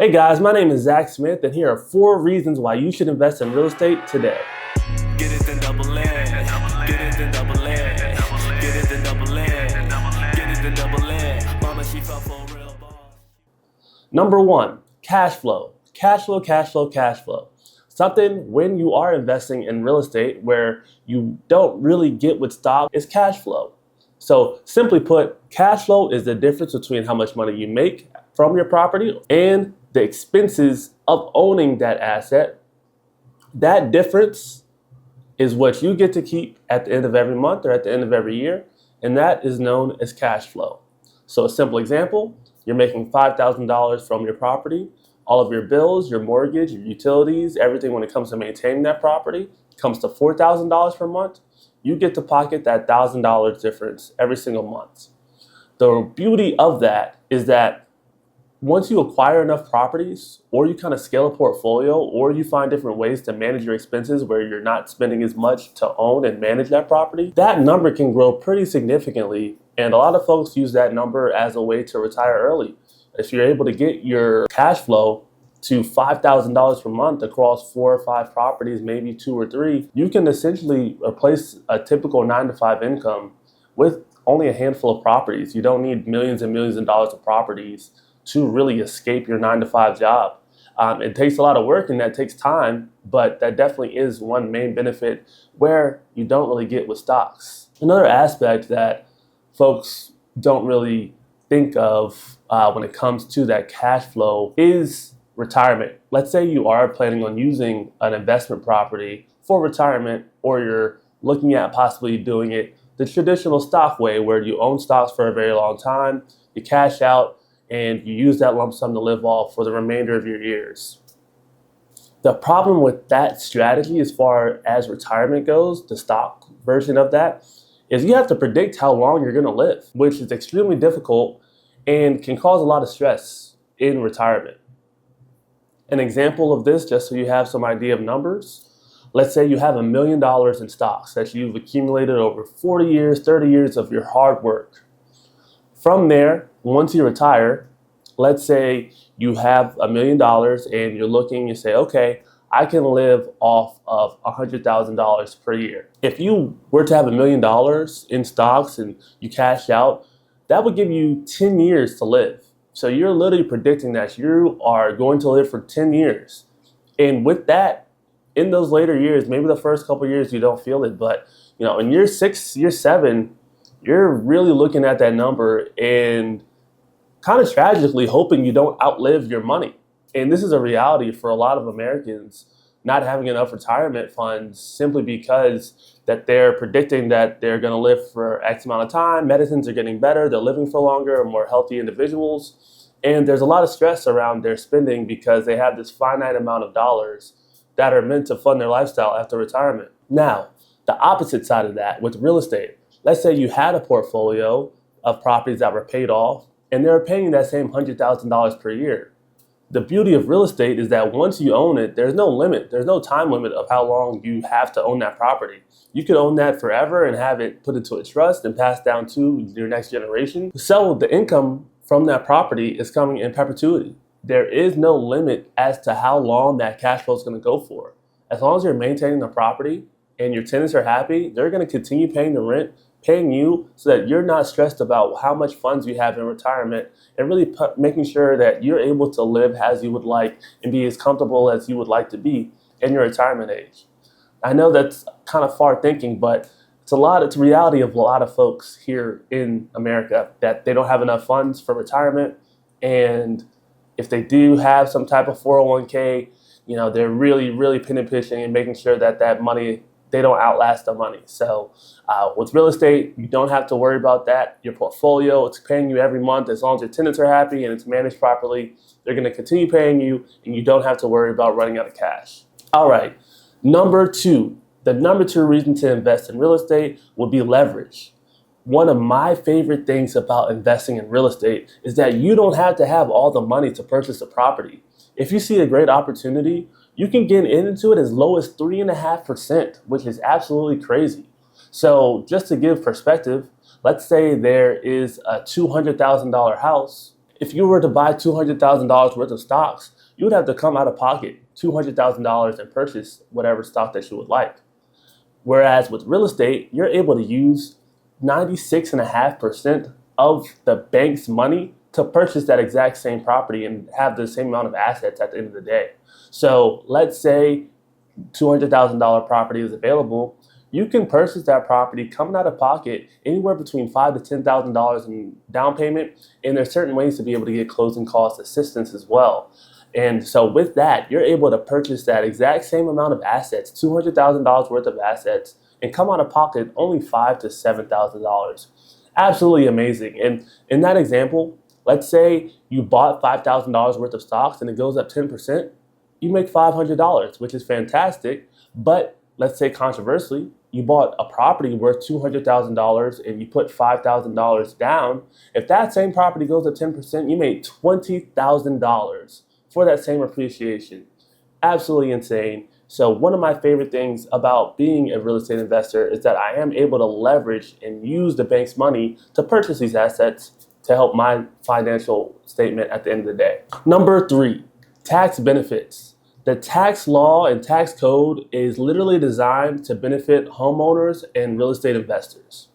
Hey guys, my name is Zach Smith, and here are 4 reasons why you should invest in real estate today. Get it then double in. Get it then double in. Get it then double in. Get it then double in. Mama, she fell for a real boss. Number 1, cash flow. Cash flow, cash flow, cash flow. Something when you are investing in real estate where you don't really get with stock is cash flow. So simply put, cash flow is the difference between how much money you make from your property and the expenses of owning that asset. That difference is what you get to keep at the end of every month or at the end of every year, and that is known as cash flow. So a simple example, you're making $5,000 from your property. All of your bills, your mortgage, your utilities, everything when it comes to maintaining that property comes to $4,000 per month. You get to pocket that $1,000 difference every single month. The beauty of that is that once you acquire enough properties, or you kind of scale a portfolio, or you find different ways to manage your expenses where you're not spending as much to own and manage that property, that number can grow pretty significantly. And a lot of folks use that number as a way to retire early. If you're able to get your cash flow to $5,000 per month across 4 or 5 properties, maybe 2 or 3, you can essentially replace a typical 9-to-5 income with only a handful of properties. You don't need millions and millions of dollars of properties to really escape your 9-to-5 job. It takes a lot of work and that takes time, but that definitely is one main benefit where you don't really get with stocks. Another aspect that folks don't really think of when it comes to that cash flow is retirement. Let's say you are planning on using an investment property for retirement, or you're looking at possibly doing it the traditional stock way where you own stocks for a very long time, you cash out, and you use that lump sum to live off for the remainder of your years. The problem with that strategy as far as retirement goes, the stock version of that, is you have to predict how long you're going to live, which is extremely difficult and can cause a lot of stress in retirement. An example of this, just so you have some idea of numbers, let's say you have $1 million in stocks that you've accumulated over 40 years, 30 years of your hard work. From there, once you retire, let's say you have $1 million and you're looking, you say, okay, I can live off of $100,000 per year. If you were to have $1 million in stocks and you cash out, that would give you 10 years to live. So you're literally predicting that you are going to live for 10 years. And with that, in those later years, maybe the first couple of years you don't feel it, but in year 6, year 7, you're really looking at that number and kind of tragically hoping you don't outlive your money. And this is a reality for a lot of Americans not having enough retirement funds simply because that they're predicting that they're going to live for X amount of time. Medicines are getting better. They're living for longer, or more healthy individuals. And there's a lot of stress around their spending because they have this finite amount of dollars that are meant to fund their lifestyle after retirement. Now, the opposite side of that with real estate. Let's say you had a portfolio of properties that were paid off and they're paying that same $100,000 per year. The beauty of real estate is that once you own it, there's no limit. There's no time limit of how long you have to own that property. You could own that forever and have it put into a trust and passed down to your next generation. So the income from that property is coming in perpetuity. There is no limit as to how long that cash flow is going to go for. As long as you're maintaining the property and your tenants are happy, they're going to continue paying the rent, paying you, so that you're not stressed about how much funds you have in retirement, and really making sure that you're able to live as you would like and be as comfortable as you would like to be in your retirement age. I know that's kind of far thinking, but it's a reality of a lot of folks here in America that they don't have enough funds for retirement, and if they do have some type of 401k, they're really, really pinching and making sure that that money, they don't outlast the money. So with real estate, you don't have to worry about that. Your portfolio, it's paying you every month. As long as your tenants are happy and it's managed properly, they're going to continue paying you, and you don't have to worry about running out of cash. All right, number 2. The number 2 reason to invest in real estate would be leverage. One of my favorite things about investing in real estate is that you don't have to have all the money to purchase a property. If you see a great opportunity, you can get into it as low as 3.5%, which is absolutely crazy. So just to give perspective, let's say there is a $200,000 house If you were to buy $200,000 worth of stocks, you would have to come out of pocket $200,000 and purchase whatever stock that you would like. Whereas with real estate, you're able to use 96.5% of the bank's money to purchase that exact same property and have the same amount of assets at the end of the day. So let's say $200,000 property is available. You can purchase that property coming out of pocket anywhere between $5,000 to $10,000 in down payment, and there's certain ways to be able to get closing cost assistance as well. And so with that, you're able to purchase that exact same amount of assets, $200,000 worth of assets, and come out of pocket only $5,000 to $7,000. Absolutely amazing. And in that example, let's say you bought $5,000 worth of stocks and it goes up 10%, you make $500, which is fantastic. But let's say controversially, you bought a property worth $200,000 and you put $5,000 down. If that same property goes up 10%, you made $20,000 for that same appreciation. Absolutely insane. So one of my favorite things about being a real estate investor is that I am able to leverage and use the bank's money to purchase these assets to help my financial statement at the end of the day. Number 3, tax benefits. The tax law and tax code is literally designed to benefit homeowners and real estate investors.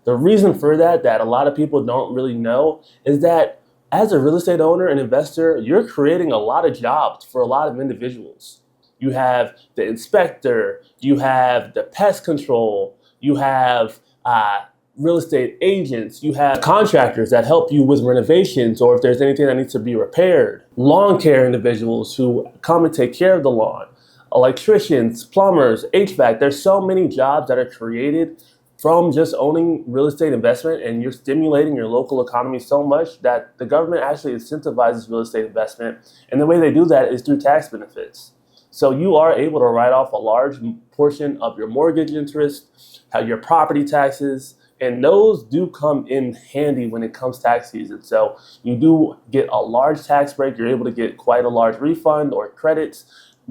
The reason for that a lot of people don't really know is that as a real estate owner and investor, you're creating a lot of jobs for a lot of individuals. You have the inspector, you have the pest control, you have real estate agents, you have contractors that help you with renovations or if there's anything that needs to be repaired, lawn care individuals who come and take care of the lawn, electricians, plumbers, HVAC. There's so many jobs that are created from just owning real estate investment, and you're stimulating your local economy so much that the government actually incentivizes real estate investment. And the way they do that is through tax benefits. So you are able to write off a large portion of your mortgage interest, your property taxes, and those do come in handy when it comes tax season. So you do get a large tax break. You're able to get quite a large refund or credits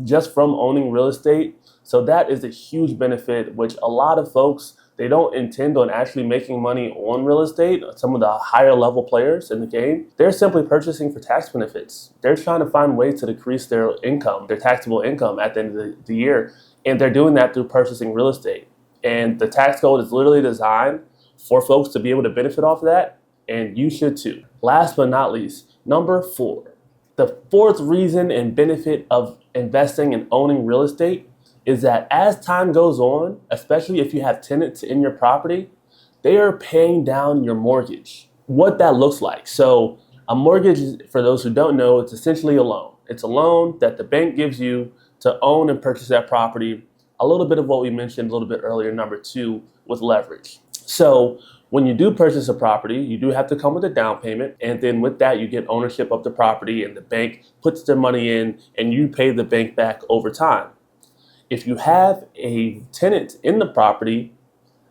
just from owning real estate. So that is a huge benefit, which a lot of folks, they don't intend on actually making money on real estate. Some of the higher level players in the game, they're simply purchasing for tax benefits. They're trying to find ways to decrease their income, their taxable income at the end of the year. And they're doing that through purchasing real estate. And the tax code is literally designed for folks to be able to benefit off of that. And you should too. Last but not least, number 4. The 4th reason and benefit of investing and owning real estate is that as time goes on, especially if you have tenants in your property, they are paying down your mortgage. What that looks like. So a mortgage, for those who don't know, it's essentially a loan. It's a loan that the bank gives you to own and purchase that property. A little bit of what we mentioned a little bit earlier, number 2, with leverage. So when you do purchase a property, you do have to come with a down payment. And then with that, you get ownership of the property and the bank puts their money in and you pay the bank back over time. If you have a tenant in the property,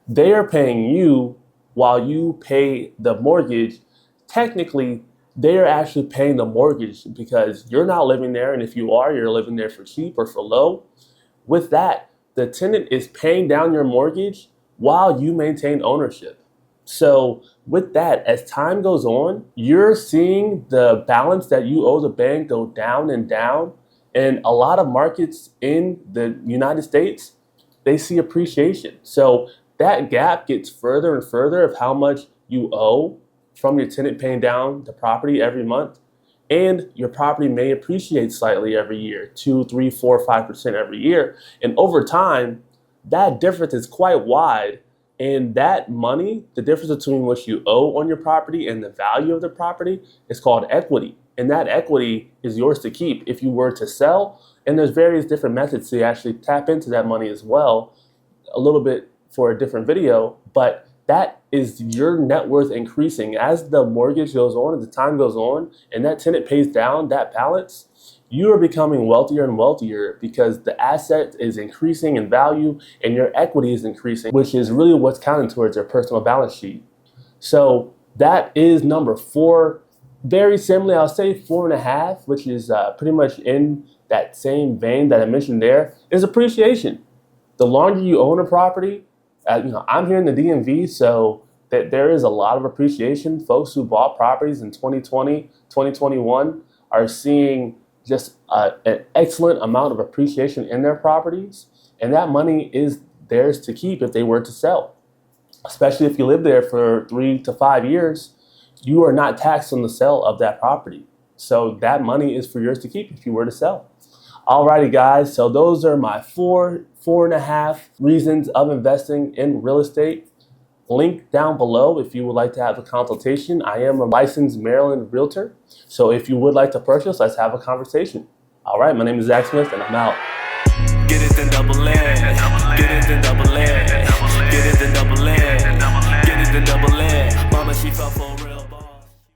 they are paying you while you pay the mortgage. Technically, they are actually paying the mortgage because you're not living there. And if you are, you're living there for cheap or for low. With that, the tenant is paying down your mortgage while you maintain ownership. So with that, as time goes on, you're seeing the balance that you owe the bank go down and down. And a lot of markets in the United States, they see appreciation. So that gap gets further and further of how much you owe from your tenant paying down the property every month. And your property may appreciate slightly every year, 2, 3, 4, 5% every year. And over time, that difference is quite wide. And that money, the difference between what you owe on your property and the value of the property, is called equity. And that equity is yours to keep if you were to sell. And there's various different methods to actually tap into that money as well, a little bit for a different video. But that is your net worth increasing as the mortgage goes on, as the time goes on, and that tenant pays down that balance. You are becoming wealthier and wealthier because the asset is increasing in value and your equity is increasing, which is really what's counting towards your personal balance sheet. So that is number 4. Very similarly, I'll say 4.5, which is pretty much in that same vein that I mentioned there, is appreciation. The longer you own a property, I'm here in the DMV, so that there is a lot of appreciation. Folks who bought properties in 2020, 2021 are seeing just an excellent amount of appreciation in their properties, and that money is theirs to keep if they were to sell. Especially if you live there for 3 to 5 years, you are not taxed on the sale of that property. So that money is for yours to keep if you were to sell. Alrighty guys, so those are my four and a half reasons of investing in real estate. Link down below if you would like to have a consultation. I am a licensed Maryland realtor, so if you would like to purchase, let's have a conversation. All right, my name is Zach Smith, and I'm out. Get it then double in. Get it then double in. Get it then double in. Get it then double in. Mama, she fell for